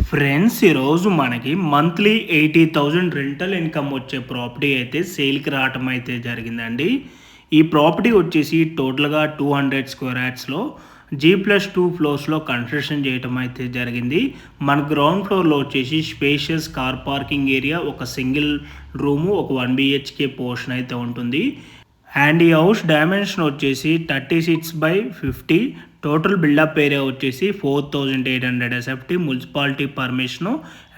Friends ఈరోజు మనకి monthly 80,000 rental income వచ్చే ప్రాపర్టీ అయితే సేల్కి రావటం అయితే జరిగిందండి. ఈ ప్రాపర్టీ వచ్చేసి టోటల్గా 200 స్క్వేర్ యార్డ్స్లో G+2 ఫ్లోర్స్లో కన్స్ట్రక్షన్ చేయటం అయితే జరిగింది. మన గ్రౌండ్ ఫ్లోర్లో వచ్చేసి స్పేషియస్ కార్ పార్కింగ్ ఏరియా, ఒక సింగిల్ రూము, ఒక 1 BHK పోర్షన్ అయితే ఉంటుంది. అండ్ ఈ హౌస్ డైమెన్షన్ వచ్చేసి 36/50. టోటల్ బిల్డప్ ఏరియా వచ్చేసి 4,800 SFT మున్సిపాలిటీ పర్మిషను.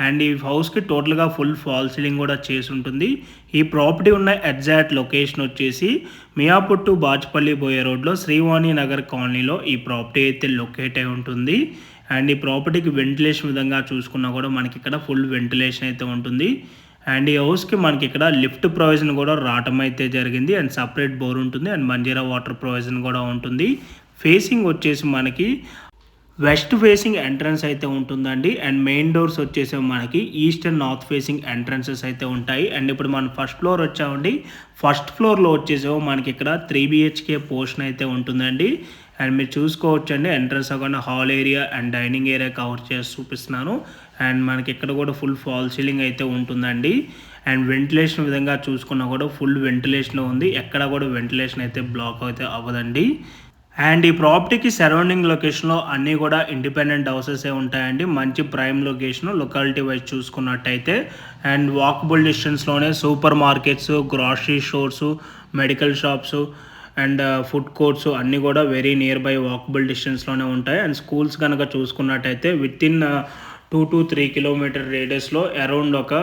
అండ్ ఈ హౌస్కి టోటల్గా ఫుల్ ఫాల్ సీలింగ్ కూడా చేసి ఉంటుంది. ఈ ప్రాపర్టీ ఉన్న ఎగ్జాక్ట్ లొకేషన్ వచ్చేసి మియాపూర్ టు బాచ్పల్లి పోయే రోడ్లో శ్రీవాణి నగర్ కాలనీలో ఈ ప్రాపర్టీ అయితే లొకేట్ అయి ఉంటుంది. అండ్ ఈ ప్రాపర్టీకి వెంటిలేషన్ విధంగా చూసుకున్నా కూడా మనకి ఇక్కడ ఫుల్ వెంటిలేషన్ అయితే ఉంటుంది. అండ్ ఈ హౌస్కి మనకి ఇక్కడ లిఫ్ట్ ప్రొవిజన్ కూడా రావటం అయితే జరిగింది. అండ్ సపరేట్ బోర్ ఉంటుంది. అండ్ మంజీరా వాటర్ ప్రొవిజన్ కూడా ఉంటుంది. ఫేసింగ్ వచ్చేసి మనకి వెస్ట్ ఫేసింగ్ ఎంట్రన్స్ అయితే ఉంటుందండి. అండ్ మెయిన్ డోర్స్ వచ్చేసి మనకి east and north facing entrances అయితే ఉంటాయి. అండ్ ఇప్పుడు మనం ఫస్ట్ ఫ్లోర్ వచ్చామండి. ఫస్ట్ ఫ్లోర్లో వచ్చేసో మనకి ఇక్కడ 3 BHK పోర్షన్ అయితే ఉంటుందండి. అండ్ మీరు చూసుకోవచ్చండి, ఎంట్రన్స్ అవ్వకుండా hall area and dining area cover చేసి చూపిస్తున్నాను. అండ్ మనకి ఇక్కడ కూడా ఫుల్ ఫాల్ సీలింగ్ అయితే ఉంటుందండి. అండ్ వెంటిలేషన్ విధంగా చూసుకున్నా కూడా ఫుల్ వెంటిలేషన్ ఉంది. ఎక్కడ కూడా వెంటిలేషన్ అయితే బ్లాక్ అయితే అవ్వదండి. అండ్ ఈ ప్రాపర్టీకి సరౌండింగ్ లొకేషన్లో అన్నీ కూడా ఇండిపెండెంట్ హౌసెసే ఉంటాయండి. మంచి ప్రైమ్ లొకేషన్ లొకాలిటీ వైజ్ చూసుకున్నట్టయితే. అండ్ వాకబుల్ డిస్టెన్స్లోనే super markets, grocery stores, medical shops and food courts అన్నీ కూడా వెరీ నియర్ బై వాకబుల్ డిస్టెన్స్లోనే ఉంటాయి. అండ్ స్కూల్స్ కనుక చూసుకున్నట్టయితే విత్ ఇన్ 2 to 3 కిలోమీటర్ రేడియస్లో అరౌండ్ ఒక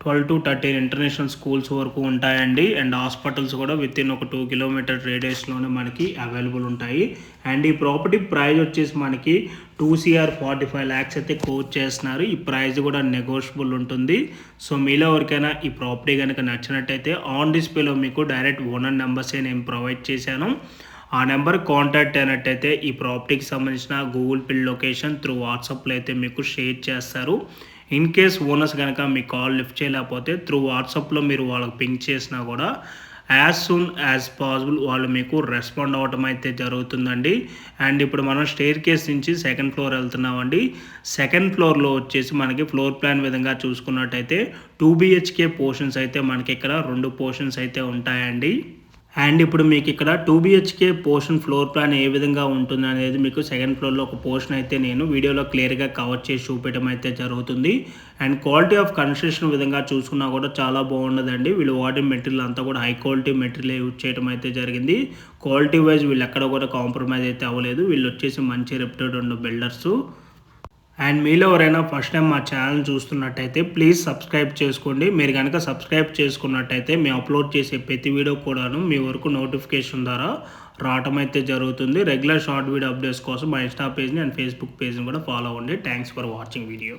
12 to 13 ఇంటర్నేషనల్ స్కూల్స్ వరకు ఉంటాయండి. అండ్ హాస్పిటల్స్ కూడా విత్ ఇన్ ఒక 2 కిలోమీటర్ రేడియస్లోనే మనకి అవైలబుల్ ఉంటాయి. అండ్ ఈ ప్రాపర్టీ ప్రైస్ వచ్చేసి మనకి 2 CR 45 lakhs అయితే కోట్ చేస్తున్నారు. ఈ ప్రైస్ కూడా నెగోషియబుల్ ఉంటుంది. సో మీలో ఎవరికైనా ఈ ప్రాపర్టీ కనుక నచ్చినట్టయితే ఆన్ డిస్ప్లేలో మీకు డైరెక్ట్ ఓనర్ నెంబర్సే నేను ప్రొవైడ్ చేశాను. ఆ నెంబర్ కాంటాక్ట్ అయినట్టయితే ఈ ప్రాపర్టీకి సంబంధించిన గూగుల్ పే లొకేషన్ త్రూ వాట్సాప్లో అయితే మీకు షేర్ చేస్తారు. ఇన్ కేస్ ఓనర్స్ కనుక మీ కాల్ లిఫ్ట్ చేయలేకపోతే త్రూ వాట్సాప్లో మీరు వాళ్ళకి పింక్ చేసినా కూడా యాజ్ సూన్ యాజ్ పాసిబుల్ వాళ్ళు మీకు రెస్పాండ్ అవ్వటం అయితే జరుగుతుందండి. అండ్ ఇప్పుడు మనం స్టేర్ కేస్ నుంచి సెకండ్ ఫ్లోర్ వెళ్తున్నామండి. సెకండ్ ఫ్లోర్లో వచ్చేసి మనకి ఫ్లోర్ ప్లాన్ విధంగా చూసుకున్నట్టయితే 2 BHK పోర్షన్స్ అయితే మనకి ఇక్కడ 2 పోర్షన్స్ అయితే ఉంటాయండి. అండ్ ఇప్పుడు మీకు ఇక్కడ 2 BHK portion floor plan A విధంగా ఉంటుంది అనేది మీకు సెకండ్ ఫ్లోర్లో ఒక పోర్షన్ అయితే నేను వీడియోలో క్లియర్గా కవర్ చేసి చూపించడం అయితే జరుగుతుంది. అండ్ క్వాలిటీ ఆఫ్ కన్స్ట్రక్షన్ విధంగా చూసుకున్నా కూడా చాలా బాగున్నదండి. వీళ్ళు వాడిన మెటీరియల్ అంతా కూడా హై క్వాలిటీ మెటీరియల్ యూజ్ చేయడం అయితే జరిగింది. క్వాలిటీ వైజ్ వీళ్ళు ఎక్కడ కూడా కాంప్రమైజ్ అయితే అవ్వలేదు. వీళ్ళు వచ్చేసి మంచి రెప్యూటెడ్ ఉన్న బిల్డర్సు. అండ్ మీలో ఎవరైనా ఫస్ట్ టైం మా ఛానల్ చూస్తున్నట్టయితే ప్లీజ్ సబ్స్క్రైబ్ చేసుకోండి. మీరు కనుక సబ్స్క్రైబ్ చేసుకున్నట్టయితే మేము అప్లోడ్ చేసే ప్రతి వీడియో కూడాను మీ వరకు నోటిఫికేషన్ ద్వారా రావటం అయితే జరుగుతుంది. రెగ్యులర్ షార్ట్ వీడియో అప్డేట్స్ కోసం మా ఇన్స్టా పేజ్ని అండ్ ఫేస్బుక్ పేజ్ని కూడా ఫాలో అవ్వండి. Thanks for watching video.